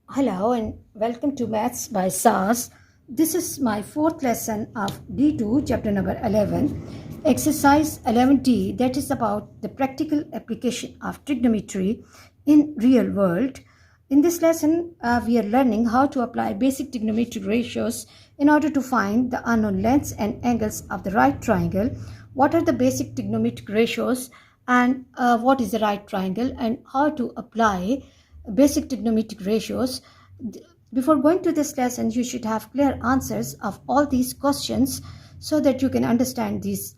Hello and welcome to Maths by SAS. This is my fourth lesson of D2, chapter number 11, exercise 11D, that is about the practical application of trigonometry in real world. In this lesson, we are learning how to apply basic trigonometric ratios in order to find the unknown lengths and angles of the right triangle. What are the basic trigonometric ratios and what is the right triangle and how to apply basic trigonometric ratios. Before going to this lesson, you should have clear answers of all these questions so that you can understand these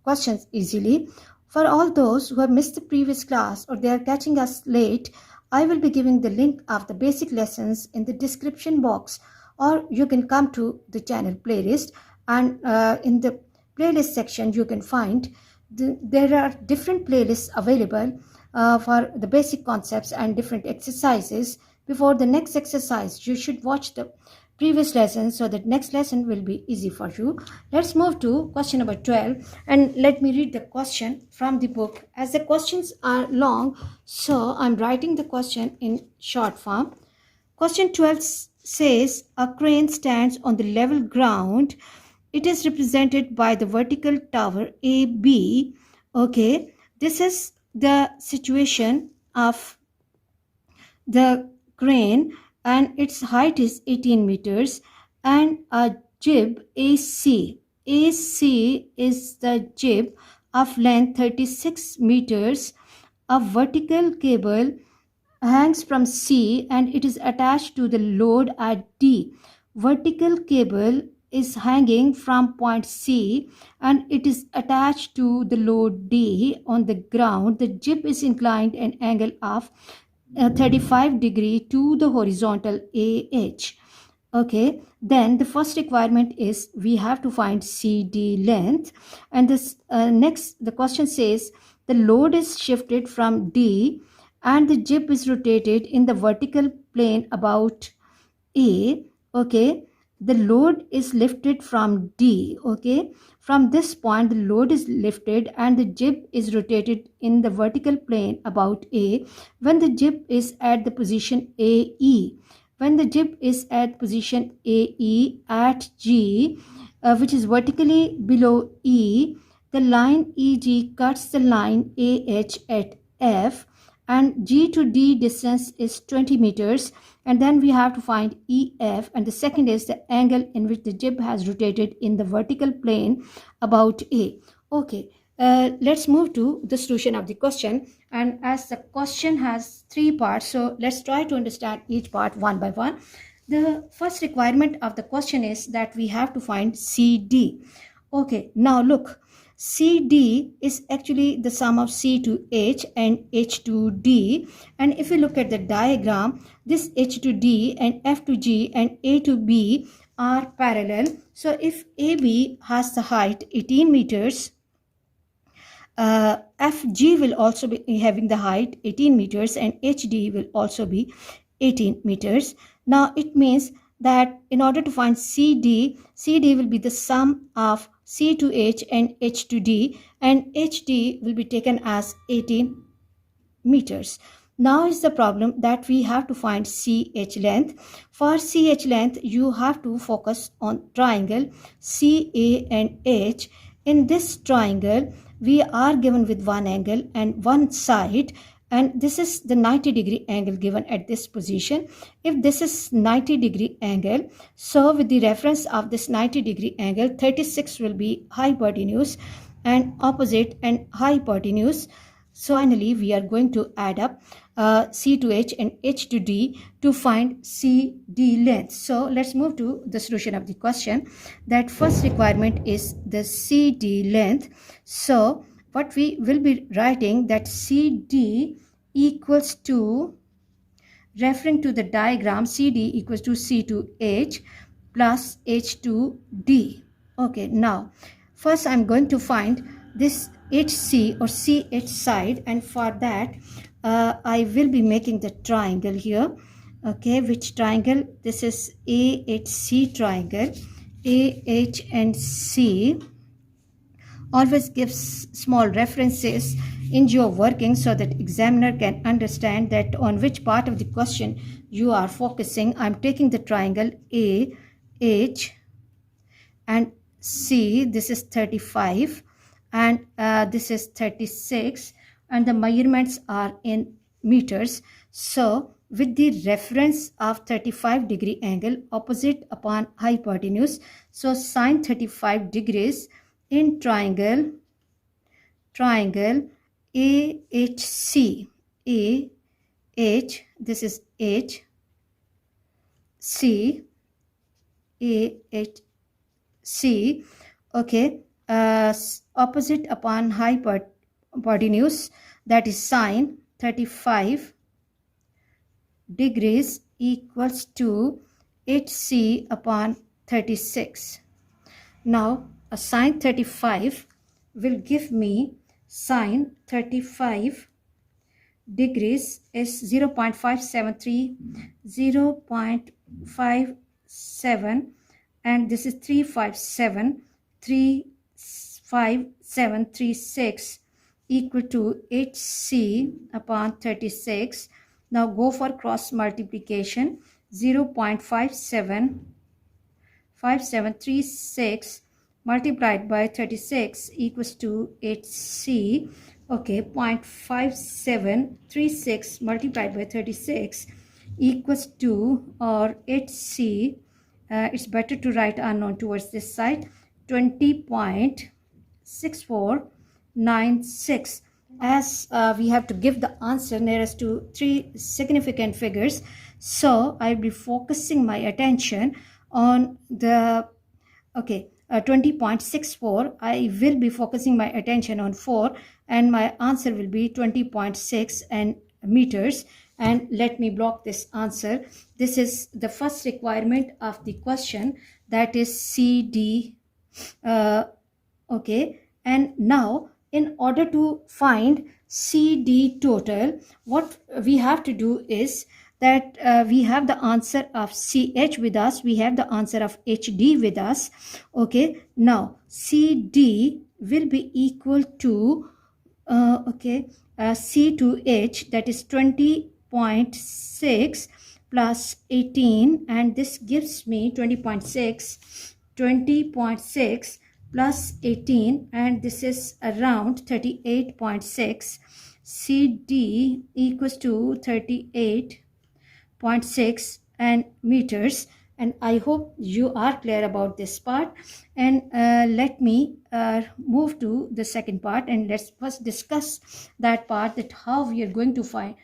questions easily. For all those who have missed the previous class or they are catching us late, I will be giving the link of the basic lessons in the description box, or you can come to the channel playlist, and in the playlist section you can find there are different playlists available for the basic concepts and different exercises. Before the next exercise, you should watch the previous lesson so that next lesson will be easy for you. Let's move to question number 12, and let me read the question from the book. As the questions are long, so I'm writing the question in short form. Question 12 says a crane stands on the level ground. It is represented by the vertical tower AB. Okay, this is the situation of the crane, and its height is 18 meters, and a jib AC. AC is the jib of length 36 meters. A vertical cable hangs from C and it is attached to the load at D. Vertical cable is hanging from point C and it is attached to the load D on the ground. The jib is inclined an angle of 35 degree to the horizontal AH. Okay, then the first requirement is we have to find CD length, and this next the question says the load is shifted from D and the jib is rotated in the vertical plane about A. Okay, the load is lifted from D. Okay, from this point the load is lifted and the jib is rotated in the vertical plane about A when the jib is at the position AE. When the jib is at position AE at G, which is vertically below E, the line EG cuts the line AH at F, and G to D distance is 20 meters, and then we have to find EF, and the second is the angle in which the jib has rotated in the vertical plane about A. Okay, let's move to the solution of the question, and as the question has three parts, so let's try to understand each part one by one. The first requirement of the question is that we have to find CD. Okay, now look, CD is actually the sum of C to H and H to D. And if you look at the diagram, this H to D and F to G and A to B are parallel. So if AB has the height 18 meters, FG will also be having the height 18 meters and HD will also be 18 meters. Now it means that in order to find CD, CD will be the sum of C to H and H to D, and HD will be taken as 18 meters. Now is the problem that we have to find CH length. For CH length, you have to focus on triangle CA and H. In this triangle, we are given with one angle and one side, and this is the 90-degree angle given at this position. If this is 90-degree angle, so with the reference of this 90-degree angle, 36 will be hypotenuse and opposite and hypotenuse. So finally, we are going to add up C to H and H to D to find CD length. So let's move to the solution of the question. That first requirement is the CD length. So what we will be writing that CD equals to, referring to the diagram, CD equals to C to H plus H to D. Okay, now first I'm going to find this HC or CH side, and for that I will be making the triangle here. Okay, which triangle? This is AHC triangle, AH and C. Always give small references in your working so that examiner can understand that on which part of the question you are focusing. I'm taking the triangle A, H, and C. This is 35 and this is 36, and the measurements are in meters. So with the reference of 35-degree angle opposite upon hypotenuse, so sine 35 degrees in triangle AHC. AH, this is H, C, AH, C, okay, opposite upon hypotenuse, that is sine 35 degrees equals to HC upon 36. Now a sine 35 will give me sine 35 degrees is 0.573, 0.57, and this is 35736 equal to HC upon 36. Now go for cross multiplication. 0.5736 multiplied by 36 equals to HC. Okay, 0.5736 multiplied by 36 equals to, or HC, it's better to write unknown towards this side, 20.6496. As we have to give the answer nearest to 3 significant figures, so I'll be focusing my attention on the 20.64. I will be focusing my attention on 4, and my answer will be 20.6 and meters. And let me block this answer. This is the first requirement of the question, that is CD. Okay, and now in order to find CD total, what we have to do is that we have the answer of CH with us, we have the answer of HD with us. Okay, now CD will be equal to C to H, that is 20.6 plus 18, and this gives me 20.6 plus 18, and this is around 38.6. CD equals to 38.6 and meters. And I hope you are clear about this part. And let me move to the second part, and let's first discuss that part, that how we are going to find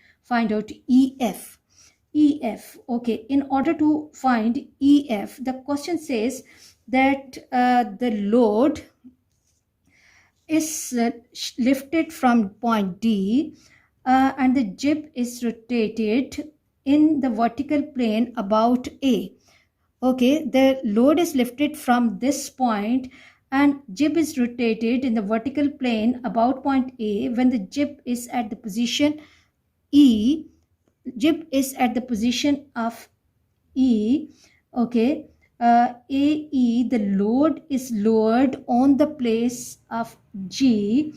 out EF. Okay, in order to find EF, the question says that the load is lifted from point D and the jib is rotated in the vertical plane about A. Okay, the load is lifted from this point and jib is rotated in the vertical plane about point A. When the jib is at the position E, jib is at the position of E, okay, AE, the load is lowered on the place of G,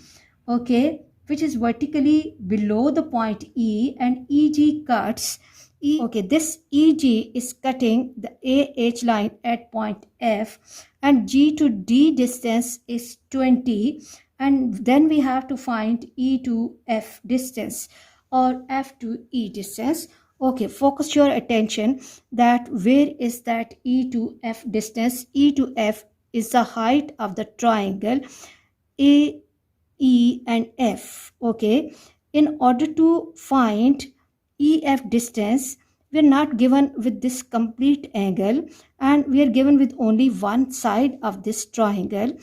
okay, which is vertically below the point E, and EG cuts. Okay, this EG is cutting the AH line at point F, and G to D distance is 20, and then we have to find E to F distance or F to E distance. Okay, focus your attention that where is that E to F distance. E to F is the height of the triangle A, E and F. Okay, in order to find EF distance, we are not given with this complete angle and we are given with only one side of this triangle.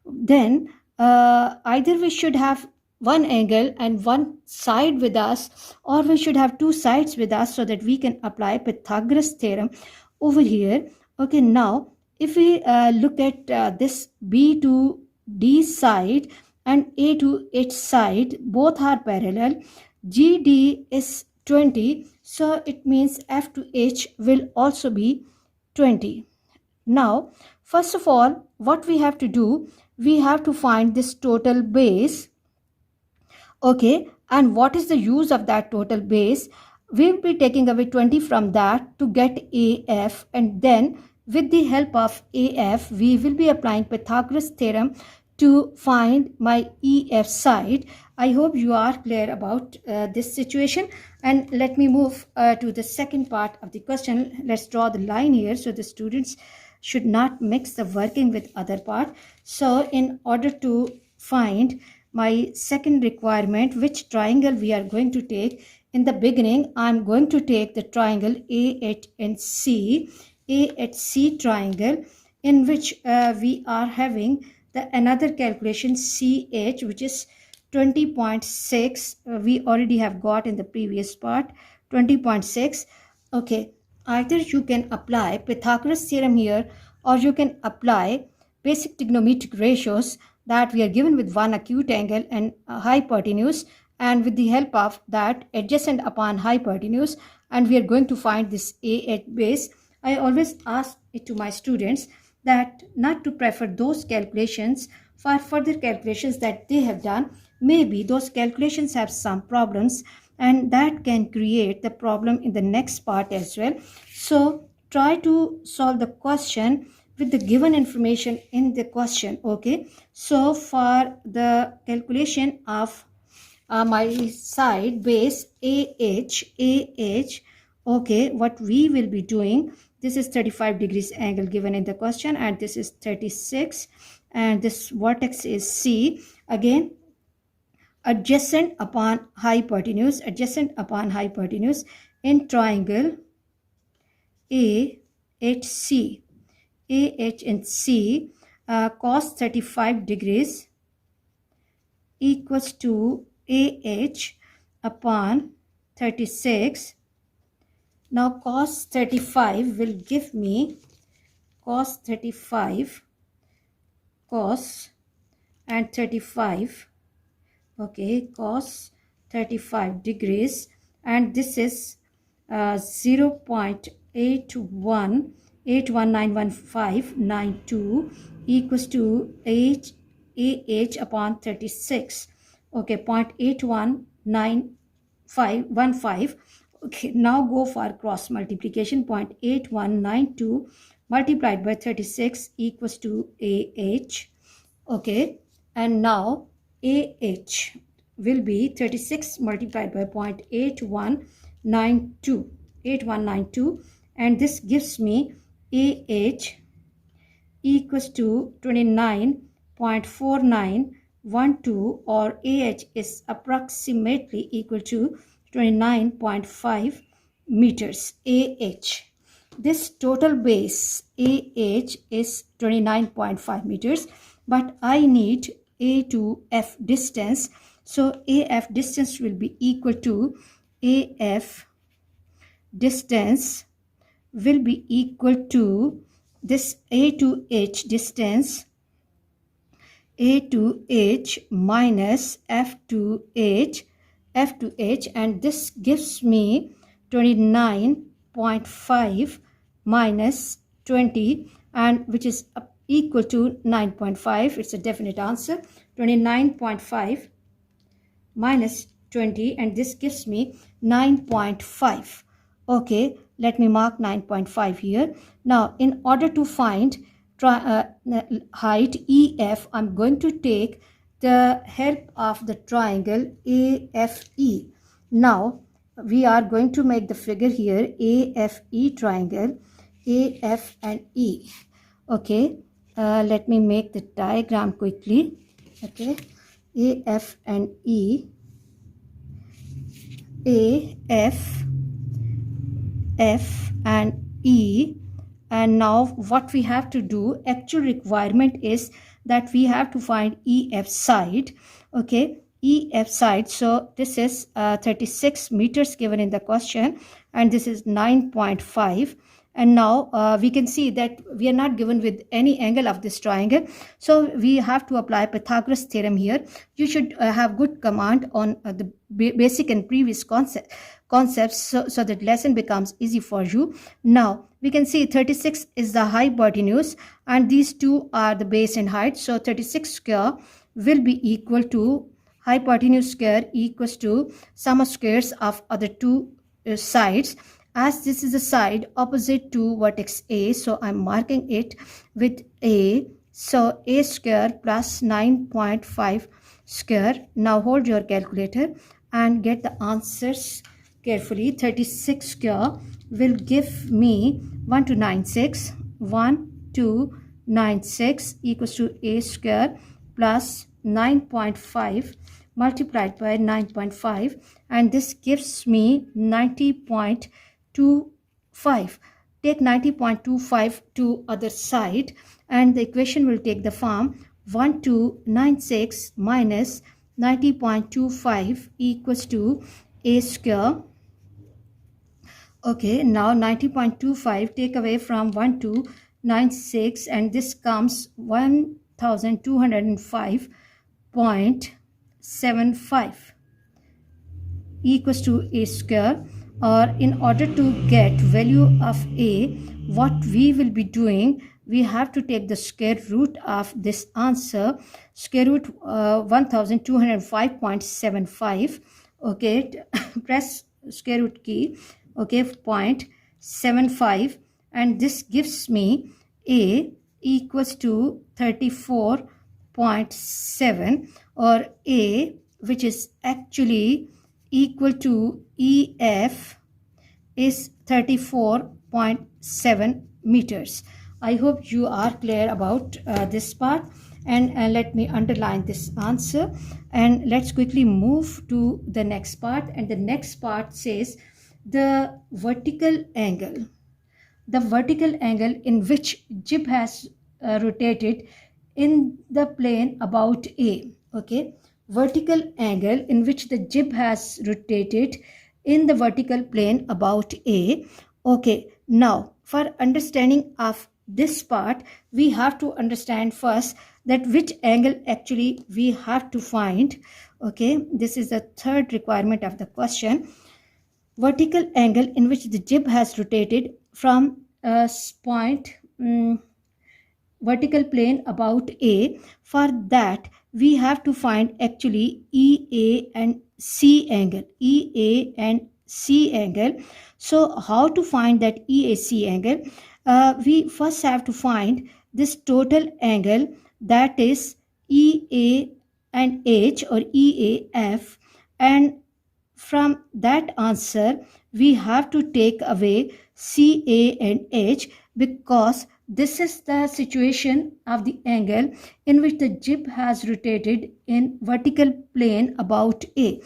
Then either we should have one angle and one side with us, or we should have two sides with us so that we can apply Pythagoras theorem over here. Okay, now if we look at this B to D side and A to H side, both are parallel. GD is 20, so it means F to H will also be 20. Now, first of all, what we have to do, we have to find this total base. Okay, and what is the use of that total base? We'll be taking away 20 from that to get AF, and then with the help of AF, we will be applying Pythagoras theorem to find my EF side. I hope you are clear about this situation. And let me move to the second part of the question. Let's draw the line here so the students should not mix the working with other part. So in order to find my second requirement, which triangle we are going to take, in the beginning I'm going to take the triangle AHC triangle, in which we are having the another calculation CH, which is 20.6. We already have got in the previous part 20.6. Okay, either you can apply Pythagoras theorem here, or you can apply basic trigonometric ratios that we are given with one acute angle and hypotenuse, and with the help of that adjacent upon hypotenuse, and we are going to find this AH base. I always ask it to my students that not to prefer those calculations for further calculations that they have done. Maybe those calculations have some problems, and that can create the problem in the next part as well. So try to solve the question with the given information in the question. Okay, so for the calculation of my side base AH, okay, what we will be doing, this is 35 degrees angle given in the question, and this is 36, and this vertex is C. Again, adjacent upon hypotenuse in triangle AHC. AH and C, cos 35 degrees equals to AH upon 36. Now cos 35 will give me cos 35, cos and 35, okay, cos 35 degrees, and this is 0.8191592 equals to AH upon 36. Okay, 0.819515. Okay, now go for cross multiplication. 0.8192 multiplied by 36 equals to AH. Okay, and now AH will be 36 multiplied by 0.8192, and this gives me AH equals to 29.4912, or AH is approximately equal to 29.5 meters. AH, this total base AH is 29.5 meters, but I need A to F distance. So AF distance will be equal to AF distance will be equal to this A to H distance, A to H minus F to H, and this gives me 29.5 minus 20, and which is equal to 9.5. It's a definite answer. 29.5 minus 20, and this gives me 9.5. Okay, let me mark 9.5 here. Now, in order to find height EF, I'm going to take the help of the triangle AFE. Now, we are going to make the figure here AFE triangle, AF and E. Okay, let me make the diagram quickly. Okay, AF and E, AF, F and E. And now what we have to do, actual requirement is that we have to find EF side. Okay, EF side. So this is 36 meters given in the question, and this is 9.5, And now we can see that we are not given with any angle of this triangle, so we have to apply Pythagoras theorem here. You should have good command on the basic and previous concepts, so that lesson becomes easy for you. Now we can see 36 is the hypotenuse and these two are the base and height, so 36 square will be equal to hypotenuse square equals to sum of squares of other two sides. As this is the side opposite to vertex A, so I'm marking it with A. So A square plus 9.5 square. Now hold your calculator and get the answers carefully. 36 square will give me 1296. 1296 equals to A square plus 9.5 multiplied by 9.5, and this gives me 90.25. Take 90.25 to other side and the equation will take the form 1296 minus 90.25 equals to A square. Okay, now 90.25 take away from 1296 and this comes 1205.75 equals to A square. Or in order to get value of A, what we will be doing, we have to take the square root of this answer, square root 1205.75. okay, press square root key, okay, 0.75, and this gives me A equals to 34.7, or A, which is actually equal to EF, is 34.7 meters. I hope you are clear about this part, and let me underline this answer, and let's quickly move to the next part. And the next part says the vertical angle in which jib has rotated in the plane about A. Okay, vertical angle in which the jib has rotated in the vertical plane about A. Okay, now for understanding of this part, we have to understand first that which angle actually we have to find. Okay, this is the third requirement of the question. Vertical angle in which the jib has rotated from a point vertical plane about A. For that we have to find actually EA and C angle. EA and C angle. So how to find that EAC angle? We first have to find this total angle, that is EA and H, or EAF, and from that answer we have to take away CA and H, because this is the situation of the angle in which the jib has rotated in vertical plane about A.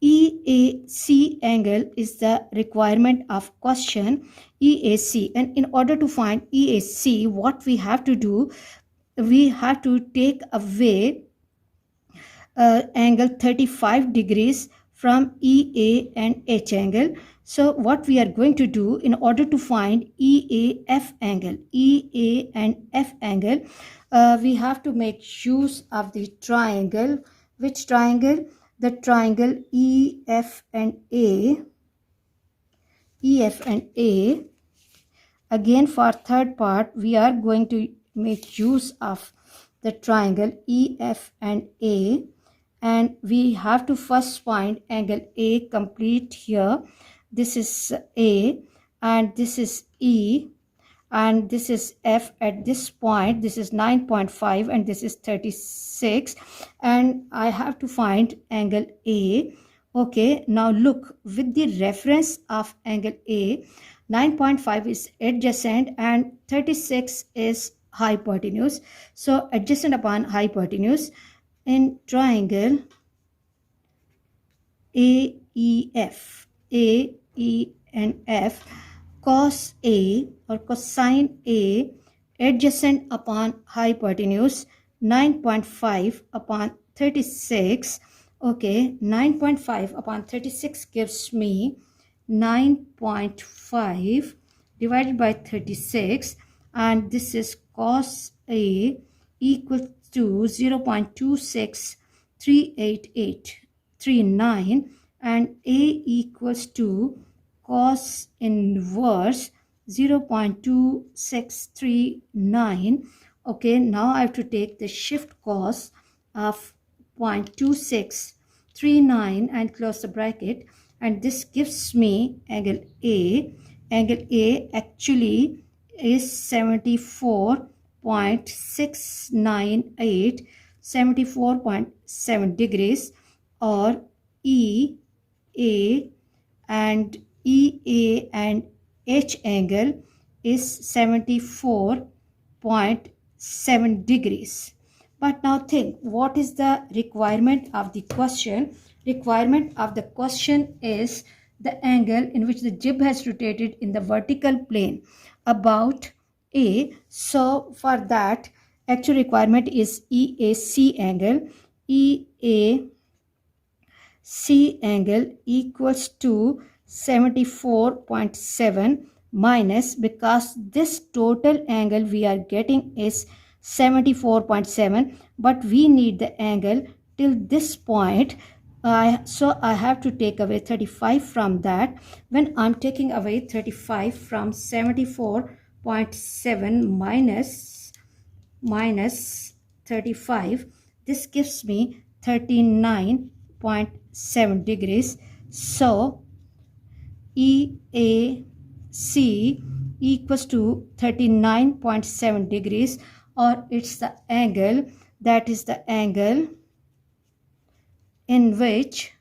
EAC angle is the requirement of question, EAC. And in order to find EAC, what we have to do, we have to take away angle 35 degrees from EA and H angle. So what we are going to do in order to find EAF angle, EA and F angle, we have to make use of the triangle. Which triangle? The triangle EF and A. EF and A. Again, for third part, we are going to make use of the triangle EF and A, and we have to first find angle A complete here. This is A and this is E and this is F at this point. This is 9.5 and this is 36, and I have to find angle A. Okay, now look, with the reference of angle A, 9.5 is adjacent and 36 is hypotenuse. So adjacent upon hypotenuse in triangle AEF, A, E and F, cos A or cosine A adjacent upon hypotenuse 9.5 upon 36. Okay, 9.5 upon 36 gives me 9.5 divided by 36, and this is cos A equals to 0.2638839, and A equals to cos inverse 0.2639. Okay, now I have to take the shift cos of 0.2639 and close the bracket, and this gives me angle A. Angle A actually is 74.698, 74.7 degrees, or EA and H angle is 74.7 degrees. But now think, what is the requirement of the question? Requirement of the question is the angle in which the jib has rotated in the vertical plane about A. So for that, actual requirement is EAC angle. EAC angle equals to 74.7 minus, because this total angle we are getting is 74.7, but we need the angle till this point. So I have to take away 35 from that. When I'm taking away 35 from 74.7 minus 35, this gives me 39.7 degrees. So EAC equals to 39.7 degrees, or it's the angle, that is the angle in which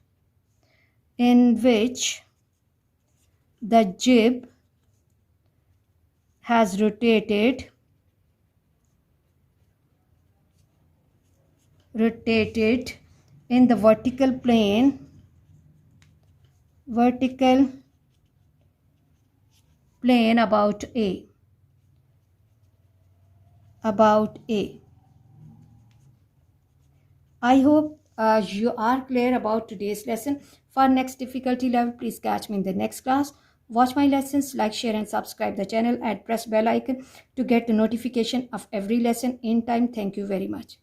the jib has rotated in the vertical plane about A. I hope you are clear about today's lesson. For next difficulty level, please catch me in the next class. Watch my lessons, like, share and subscribe the channel, and press bell icon to get the notification of every lesson in time. Thank you very much.